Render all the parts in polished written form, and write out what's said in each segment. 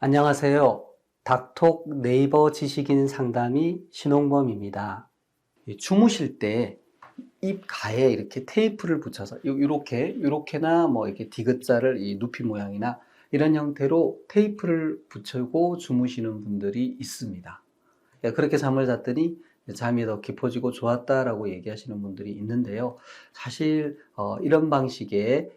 안녕하세요. 닥톡 네이버 지식인 상담의 신홍범입니다. 주무실 때 입 가에 이렇게 테이프를 붙여서 이렇게나 뭐 이렇게 디귿자를 이 누피 모양이나 이런 형태로 테이프를 붙이고 주무시는 분들이 있습니다. 그렇게 잠을 잤더니 잠이 더 깊어지고 좋았다라고 얘기하시는 분들이 있는데요. 사실 이런 방식의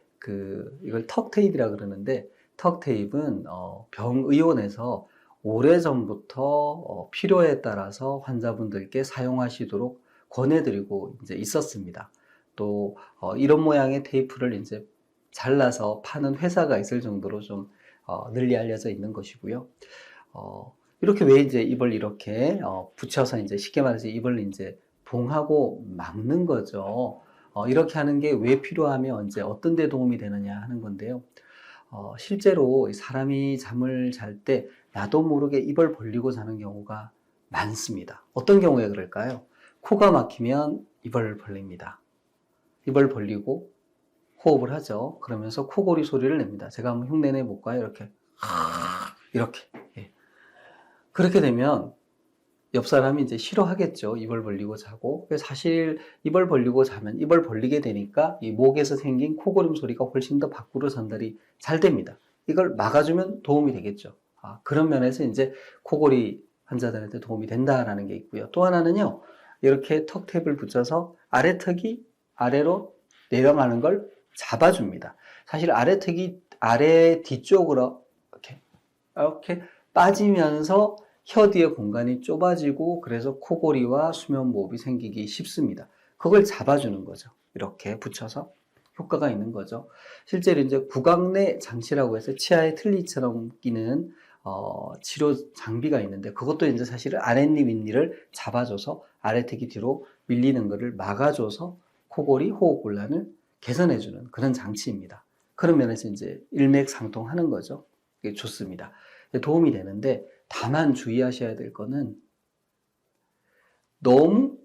이걸 턱테이프라 그러는데, 턱테이프는 병의원에서 오래전부터 필요에 따라서 환자분들께 사용하시도록 권해드리고 이제 있었습니다. 또 이런 모양의 테이프를 이제 잘라서 파는 회사가 있을 정도로 좀 널리 알려져 있는 것이고요. 이렇게 왜 이제 입을 이렇게 붙여서 이제 쉽게 말해서 입을 이제 봉하고 막는 거죠. 이렇게 하는 게 왜 필요하며 이제 어떤 데 도움이 되느냐 하는 건데요. 실제로 사람이 잠을 잘 때 나도 모르게 입을 벌리고 자는 경우가 많습니다. 어떤 경우에 그럴까요? 코가 막히면 입을 벌립니다. 입을 벌리고 호흡을 하죠. 그러면서 코골이 소리를 냅니다. 제가 한번 흉내 내볼까요? 이렇게. 예. 그렇게 되면 옆 사람이 이제 싫어하겠죠. 입을 벌리고 자고. 사실 입을 벌리고 자면 입을 벌리게 되니까 이 목에서 생긴 코고름 소리가 훨씬 더 밖으로 전달이 잘 됩니다. 이걸 막아주면 도움이 되겠죠. 그런 면에서 이제 코골이 환자들한테 도움이 된다라는 게 있고요. 또 하나는요, 이렇게 턱탭을 붙여서 아래턱이 아래로 내려가는 걸 잡아줍니다. 사실 아래턱이 아래 뒤쪽으로 이렇게 빠지면서 혀 뒤의 공간이 좁아지고 그래서 코골이와 수면무호흡이 생기기 쉽습니다. 그걸 잡아주는 거죠. 이렇게 붙여서 효과가 있는 거죠. 실제로 이제 구강내 장치라고 해서 치아에 틀니처럼 끼는 치료 장비가 있는데, 그것도 이제 사실은 아랫니 윗니를 잡아줘서 아래턱이 뒤로 밀리는 것을 막아줘서 코골이 호흡곤란을 개선해주는 그런 장치입니다. 그런 면에서 이제 일맥상통하는 거죠. 이게 좋습니다. 도움이 되는데, 다만 주의하셔야 될 거는 너무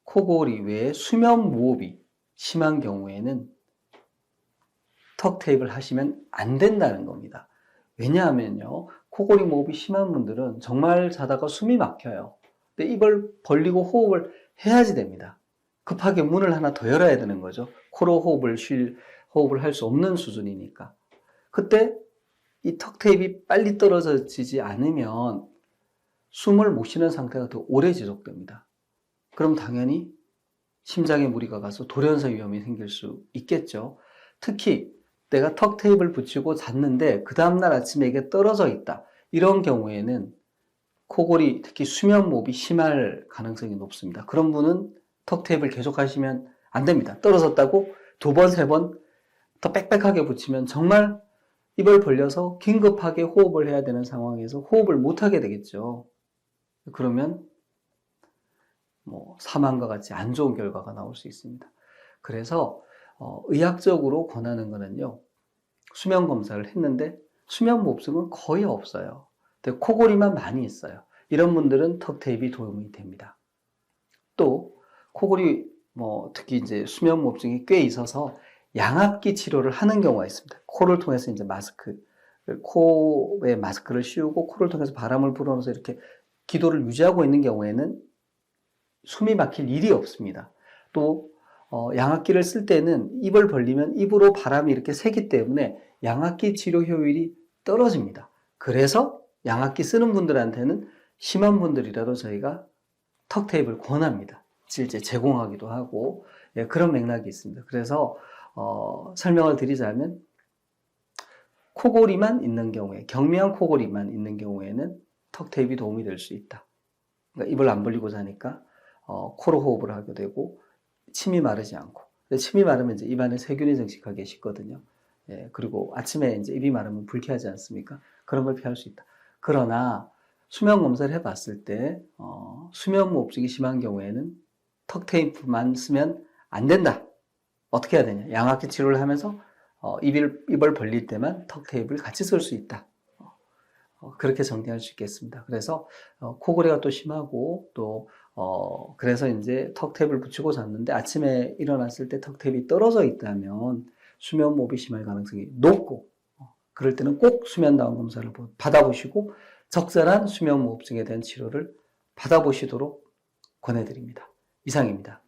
코골이 외에 수면 무호흡이 심한 경우에는 턱 테이프를 하시면 안 된다는 겁니다. 왜냐하면요, 코골이 무호흡이 심한 분들은 정말 자다가 숨이 막혀요. 근데 입을 벌리고 호흡을 해야지 됩니다. 급하게 문을 하나 더 열어야 되는 거죠. 코로 호흡을 할 수 없는 수준이니까. 그때 이 턱 테이프가 빨리 떨어지지 않으면 숨을 못 쉬는 상태가 더 오래 지속됩니다. 그럼 당연히 심장에 무리가 가서 돌연사 위험이 생길 수 있겠죠. 특히 내가 턱 테이프를 붙이고 잤는데 그 다음날 아침에 이게 떨어져 있다. 이런 경우에는 코골이, 특히 수면무호흡이 심할 가능성이 높습니다. 그런 분은 턱 테이프를 계속 하시면 안 됩니다. 떨어졌다고 두 번, 세 번 더 빽빽하게 붙이면 정말 입을 벌려서 긴급하게 호흡을 해야 되는 상황에서 호흡을 못하게 되겠죠. 그러면 사망과 같이 안 좋은 결과가 나올 수 있습니다. 그래서 의학적으로 권하는 거는요, 수면 검사를 했는데 수면 무호흡증은 거의 없어요. 근데 코골이만 많이 있어요. 이런 분들은 턱 테이프가 도움이 됩니다. 또 코골이 특히 이제 수면 무호흡증이 꽤 있어서 양압기 치료를 하는 경우가 있습니다. 코를 통해서 이제 코에 마스크를 씌우고 코를 통해서 바람을 불어넣어서 이렇게 기도를 유지하고 있는 경우에는 숨이 막힐 일이 없습니다. 또 양압기를 쓸 때는 입을 벌리면 입으로 바람이 이렇게 새기 때문에 양압기 치료 효율이 떨어집니다. 그래서 양압기 쓰는 분들한테는 심한 분들이라도 저희가 턱 테이프를 권합니다. 실제 제공하기도 하고, 그런 맥락이 있습니다. 그래서 설명을 드리자면, 코골이만 있는 경우에, 경미한 코골이만 있는 경우에는 턱 테이프가 도움이 될 수 있다. 그러니까 입을 안 벌리고 자니까 코로 호흡을 하게 되고 침이 마르지 않고, 침이 마르면 이제 입안에 세균이 정식하기 쉽거든요. 그리고 아침에 이제 입이 마르면 불쾌하지 않습니까? 그런 걸 피할 수 있다. 그러나 수면 검사를 해봤을 때 수면 무호흡증이 심한 경우에는 턱 테이프만 쓰면 안 된다. 어떻게 해야 되냐? 양압기 치료를 하면서 입을 벌릴 때만 턱 테이프를 같이 쓸 수 있다. 그렇게 정리할 수 있겠습니다. 그래서 코골이가 또 심하고 또 그래서 이제 턱탭을 붙이고 잤는데 아침에 일어났을 때 턱탭이 떨어져 있다면 수면 무호흡이 심할 가능성이 높고 그럴 때는 꼭 수면다운 검사를 받아보시고 적절한 수면무호흡증에 대한 치료를 받아보시도록 권해드립니다. 이상입니다.